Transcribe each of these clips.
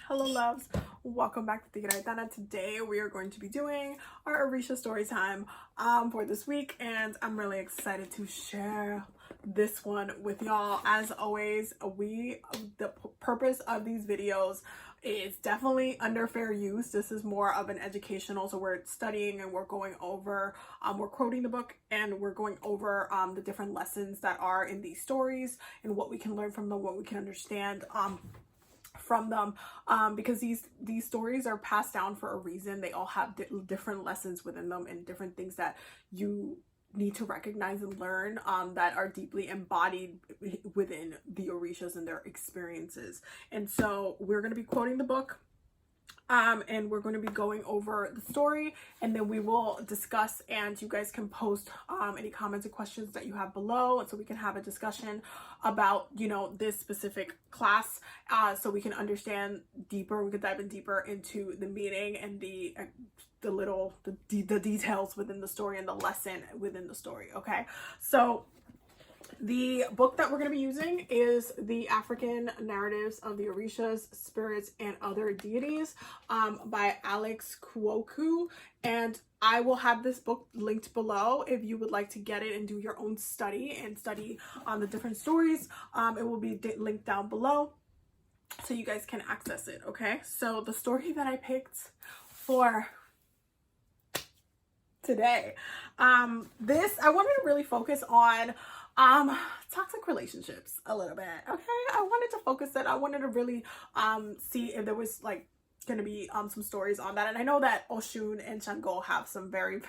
Hello loves, welcome back to TigeraGitana. Today we are going to be doing our ORISHA story time for this week, and I'm really excited to share this one with y'all. As always, the purpose of these videos is definitely under fair use. This is more of an educational, so we're studying and we're going over, we're quoting the book and we're going over the different lessons that are in these stories and what we can learn from them, what we can understand from them, because these stories are passed down for a reason. They all have different lessons within them and different things that you need to recognize and learn that are deeply embodied within the Orishas and their experiences. And so we're going to be quoting the book, and we're going to be going over the story, and then we will discuss, and you guys can post any comments or questions that you have below, and so we can have a discussion about, you know, this specific class, so we can understand deeper. We could dive in deeper into the meaning and the details within the story and the lesson within the story. Okay, so the book that we're going to be using is The African Narratives of the Orishas, Spirits, and Other Deities by Alex Kwoku. And I will have this book linked below if you would like to get it and do your own study and study on the different stories. It will be linked down below so you guys can access it. Okay, so the story that I picked for today, I wanted to really focus on toxic relationships a little bit. Okay, I wanted to focus that. I wanted to really see if there was like gonna be some stories on that. And I know that Osun and Sango have some very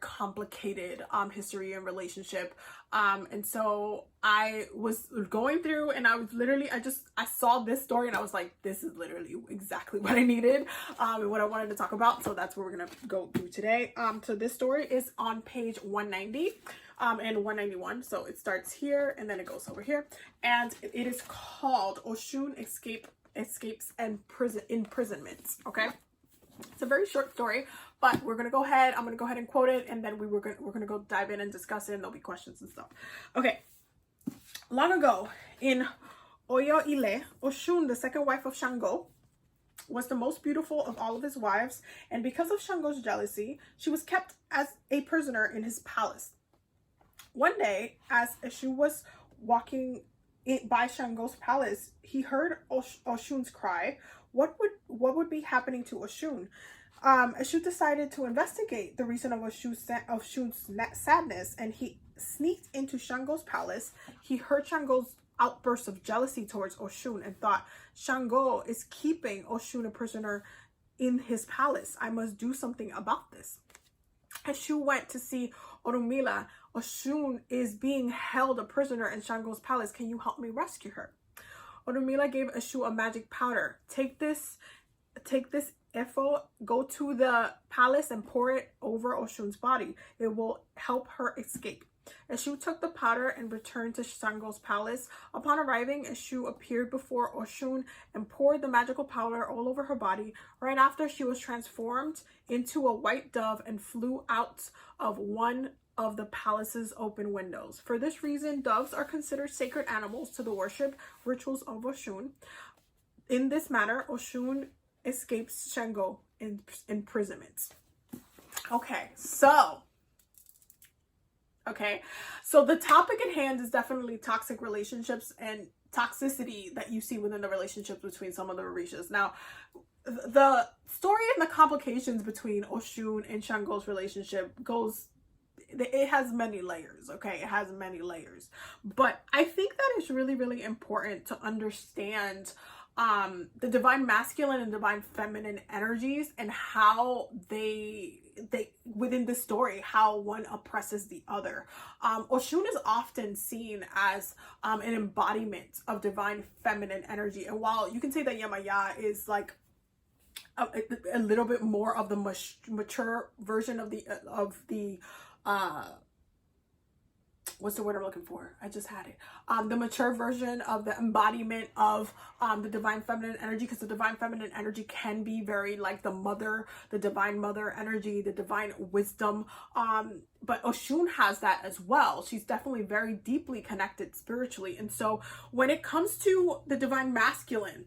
complicated history and relationship, and so I was going through and I was literally I saw this story and I was like, this is literally exactly what I needed and what I wanted to talk about. So that's what we're gonna go through today. So this story is on page 190 and 191. So it starts here and then it goes over here, and it is called Osun Escapes and Imprisonments. Okay, it's a very short story, but we're gonna go ahead. I'm gonna go ahead and quote it, and then we're gonna go dive in and discuss it, and there'll be questions and stuff. Okay. Long ago in Oyo Ile, Osun, the second wife of Sango, was the most beautiful of all of his wives, and because of Sango's jealousy, she was kept as a prisoner in his palace. One day, as Osun was walking by Sango's palace, he heard Oshun's cry. What would be happening to Osun? Osun decided to investigate the reason of Oshun's sadness, and he sneaked into Sango's palace. He heard Sango's outburst of jealousy towards Osun and thought, Sango is keeping Osun a prisoner in his palace. I must do something about this. Osun went to see Orunmila. Osun is being held a prisoner in Sango's palace. Can you help me rescue her? Orunmila gave Osun a magic powder. Take this efo, go to the palace and pour it over Osun's body. It will help her escape. Osun took the powder and returned to Sango's palace. Upon arriving, Osun appeared before Osun and poured the magical powder all over her body. Right after, she was transformed into a white dove and flew out of one of the palace's open windows. For this reason, doves are considered sacred animals to the worship rituals of Osun. In this manner, Osun escapes Sango imprisonment. Okay, so the topic at hand is definitely toxic relationships and toxicity that you see within the relationships between some of the Orishas. Now, the story and the complications between Osun and Sango's relationship it has many layers. Okay, it has many layers, but I think that it's really important to understand the divine masculine and divine feminine energies and how they within the story, how one oppresses the other. Osun is often seen as an embodiment of divine feminine energy, and while you can say that Yamaya is like a little bit more of the mature version of the what's the word I'm looking for? I just had it. The mature version of the embodiment of the divine feminine energy, because the divine feminine energy can be very like the divine mother energy, the divine wisdom. But Osun has that as well. She's definitely very deeply connected spiritually. And so when it comes to the divine masculine,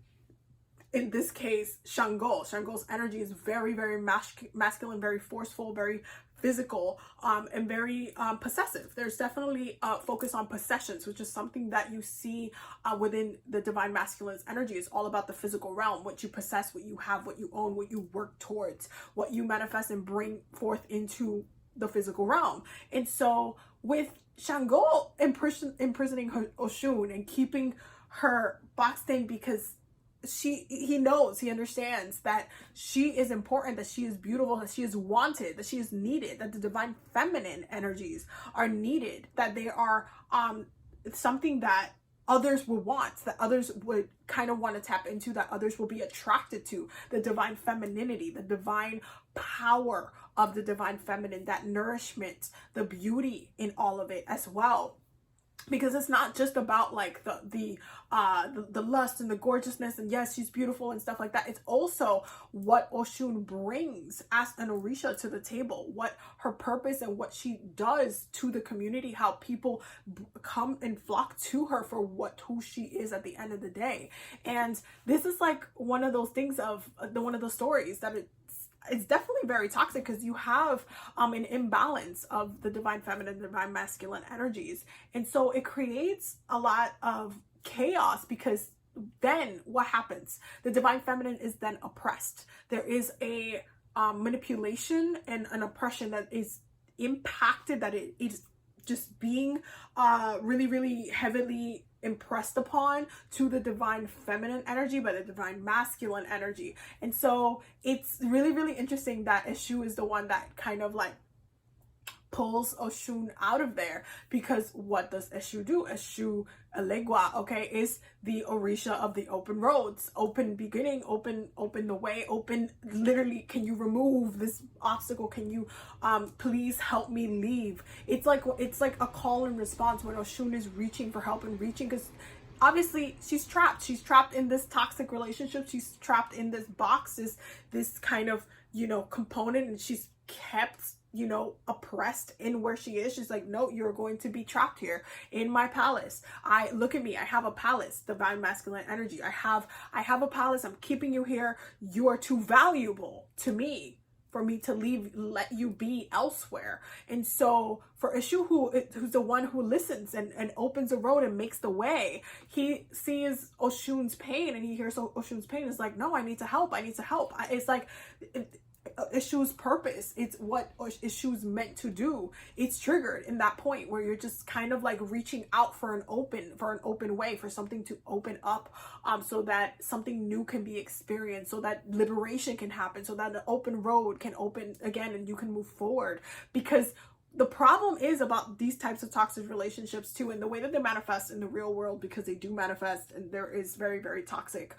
in this case, Shango's energy is very, very masculine, very forceful, very physical, and very possessive. There's definitely a focus on possessions, which is something that you see within the divine masculine's energy. It's all about the physical realm, what you possess, what you have, what you own, what you work towards, what you manifest and bring forth into the physical realm. And so with Shango imprisoning her Osun and keeping her boxed in, because he understands that she is important, that she is beautiful, that she is wanted, that she is needed, that the divine feminine energies are needed, that they are something that others will want, that others would kind of want to tap into, that others will be attracted to, the divine femininity, the divine power of the divine feminine, that nourishment, the beauty in all of it as well. Because it's not just about like the lust and the gorgeousness, and yes, she's beautiful and stuff like that. It's also what Osun brings as an Orisha to the table, what her purpose and what she does to the community, how people come and flock to her for who she is at the end of the day. And this is like one of those things of one of those stories that it's definitely very toxic, because you have an imbalance of the divine feminine, divine masculine energies. And so it creates a lot of chaos, because then what happens? The divine feminine is then oppressed. There is a manipulation and an oppression that is impacted, that it is just being really, really heavily impressed upon to the divine feminine energy by the divine masculine energy. And so it's really, really interesting that Eshu is the one that kind of like pulls Osun out of there, because what does Eshu do? Eshu Elegua, okay, is the Orisha of the open roads, open beginning, open the way, open, literally, can you remove this obstacle? Can you please help me leave? It's like a call and response when Osun is reaching for help and reaching, because obviously she's trapped in this toxic relationship, she's trapped in this box, this kind of, you know, component, and she's kept, you know, oppressed in where she is. She's like, no, you're going to be trapped here in my palace. Look at me, I have a palace, divine masculine energy. I have a palace, I'm keeping you here. You are too valuable to me for me to leave, let you be elsewhere. And so for Eshu, who's the one who listens and opens a road and makes the way, he sees Oshun's pain, and he hears Oshun's pain. It's like, no, I need to help. It's like Issue's purpose, it's what Issue's meant to do. It's triggered in that point where you're just kind of like reaching out for an open way, for something to open up, so that something new can be experienced, so that liberation can happen, so that the open road can open again and you can move forward. Because the problem is about these types of toxic relationships too, and the way that they manifest in the real world, because they do manifest, and there is very, very toxic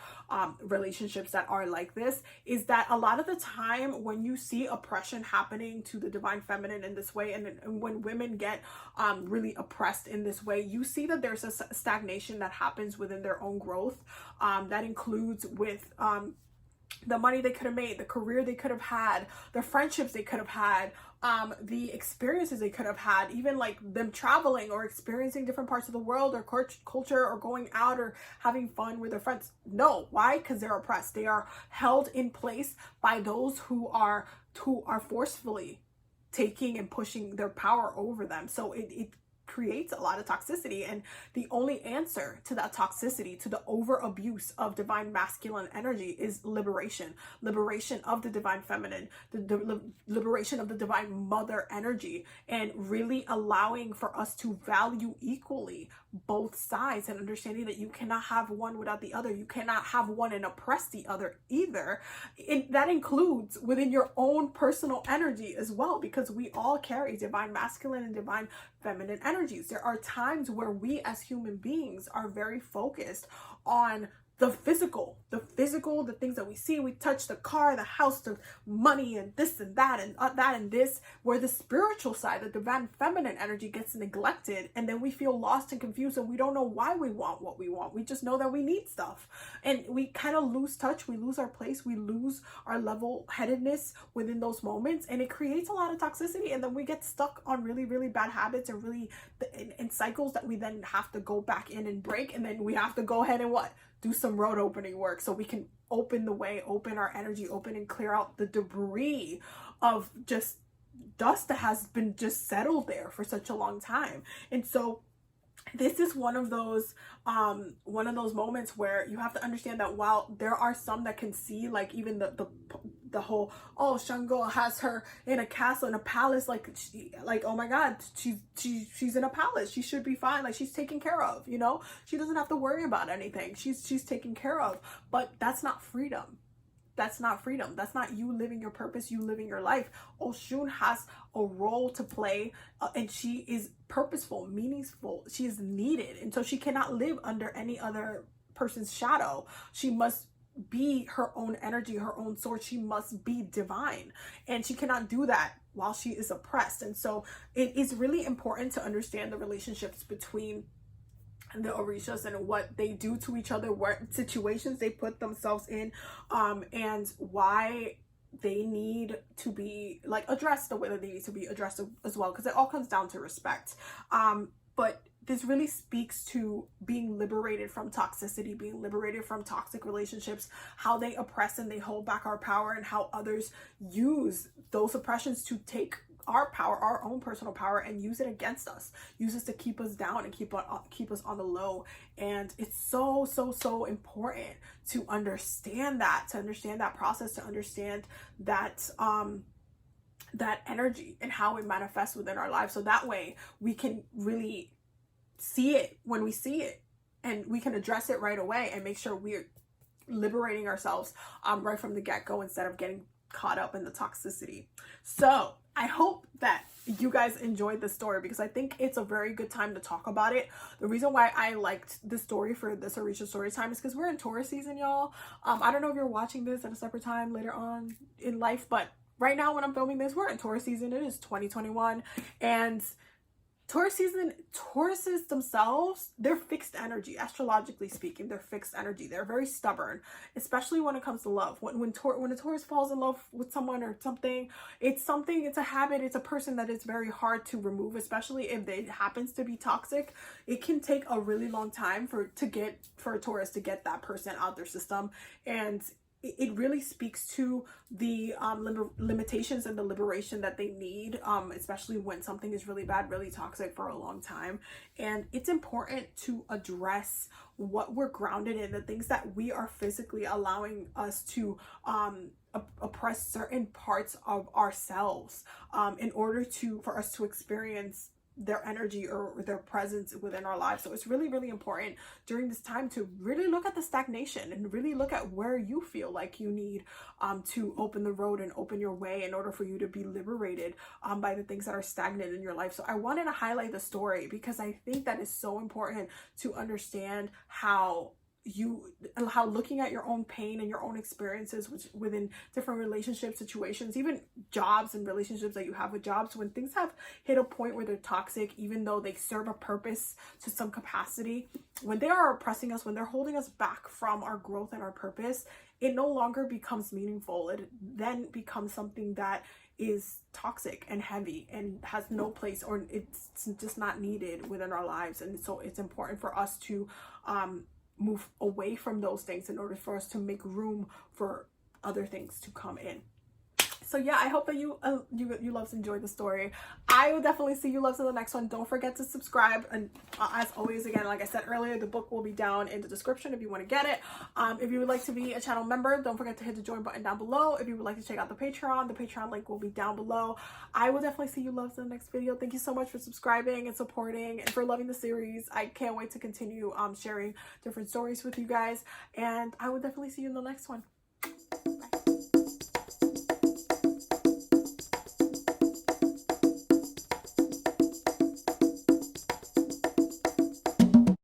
relationships that are like this, is that a lot of the time when you see oppression happening to the divine feminine in this way, and when women get really oppressed in this way, you see that there's a stagnation that happens within their own growth, that includes with the money they could have made, the career they could have had, the friendships they could have had, the experiences they could have had, even like them traveling or experiencing different parts of the world or culture, or going out or having fun with their friends. No, why? Because they're oppressed. They are held in place by those who are forcefully taking and pushing their power over them. So it creates a lot of toxicity, and the only answer to that toxicity, to the over abuse of divine masculine energy, is liberation of the divine feminine, the liberation of the divine mother energy, and really allowing for us to value equally both sides, and understanding that you cannot have one without the other. You cannot have one and oppress the other either. That includes within your own personal energy as well, because we all carry divine masculine and divine feminine energies. There are times where we as human beings are very focused on the physical, the things that we see, we touch, the car, the house, the money, and this and that and this, where the spiritual side, the divine feminine energy, gets neglected, and then we feel lost and confused, and we don't know why we want what we want. We just know that we need stuff, and we kind of lose touch, we lose our place, we lose our level-headedness within those moments, and it creates a lot of toxicity, and then we get stuck on really, really bad habits, and really in cycles that we then have to go back in and break, and then we have to go ahead and what? do some road opening work so we can open the way, open our energy, open and clear out the debris of just dust that has been just settled there for such a long time. And so this is one of those moments where you have to understand that while there are some that can see, like, even the whole, oh, Shango has her in a castle, in a palace, like oh my god, she's in a palace, she should be fine, like she's taken care of, you know, she doesn't have to worry about anything, she's taken care of. But that's not freedom. That's not freedom. That's not you living your purpose, you living your life. Osun has a role to play, and she is purposeful, meaningful. She is needed. And so she cannot live under any other person's shadow. She must be her own energy, her own source. She must be divine. And she cannot do that while she is oppressed. And so it is really important to understand the relationships between the Orishas and what they do to each other, what situations they put themselves in, and why they need to be like addressed the way that they need to be addressed as well, because it all comes down to respect. But this really speaks to being liberated from toxicity, being liberated from toxic relationships, how they oppress and they hold back our power, and how others use those oppressions to take our power, our own personal power, and use it against us, use us to keep us down and keep us on the low. And it's so important to understand that, process, to understand that that energy and how it manifests within our lives, so that way we can really see it when we see it, and we can address it right away and make sure we're liberating ourselves right from the get-go, instead of getting caught up in the toxicity. So I hope that you guys enjoyed this story, because I think it's a very good time to talk about it. The reason why I liked the story for this Orisha story time is because we're in Taurus season, y'all. I don't know if you're watching this at a separate time later on in life, but right now when I'm filming this, we're in Taurus season. It is 2021, and Taurus season, Tauruses themselves, they're fixed energy. Astrologically speaking, they're fixed energy. They're very stubborn, especially when it comes to love. When a Taurus falls in love with someone or something, it's a habit, it's a person that is very hard to remove, especially if it happens to be toxic. It can take a really long time for a Taurus to get that person out their system. And it really speaks to the limitations and the liberation that they need, especially when something is really bad, really toxic for a long time. And it's important to address what we're grounded in, the things that we are physically allowing us to oppress certain parts of ourselves, in order for us to experience their energy or their presence within our lives. So it's really important during this time to really look at the stagnation and really look at where you feel like you need to open the road and open your way in order for you to be liberated by the things that are stagnant in your life. So I wanted to highlight the story because I think that is so important to understand how looking at your own pain and your own experiences within different relationship situations, even jobs and relationships that you have with jobs, when things have hit a point where they're toxic, even though they serve a purpose to some capacity, when they are oppressing us, when they're holding us back from our growth and our purpose, it no longer becomes meaningful. It then becomes something that is toxic and heavy and has no place, or it's just not needed within our lives. And so it's important for us to move away from those things in order for us to make room for other things to come in. So yeah, I hope that you loves enjoyed the story. I will definitely see you loves in the next one. Don't forget to subscribe. And as always, again, like I said earlier, the book will be down in the description if you want to get it. If you would like to be a channel member, don't forget to hit the join button down below. If you would like to check out the Patreon link will be down below. I will definitely see you loves in the next video. Thank you so much for subscribing and supporting and for loving the series. I can't wait to continue sharing different stories with you guys. And I will definitely see you in the next one.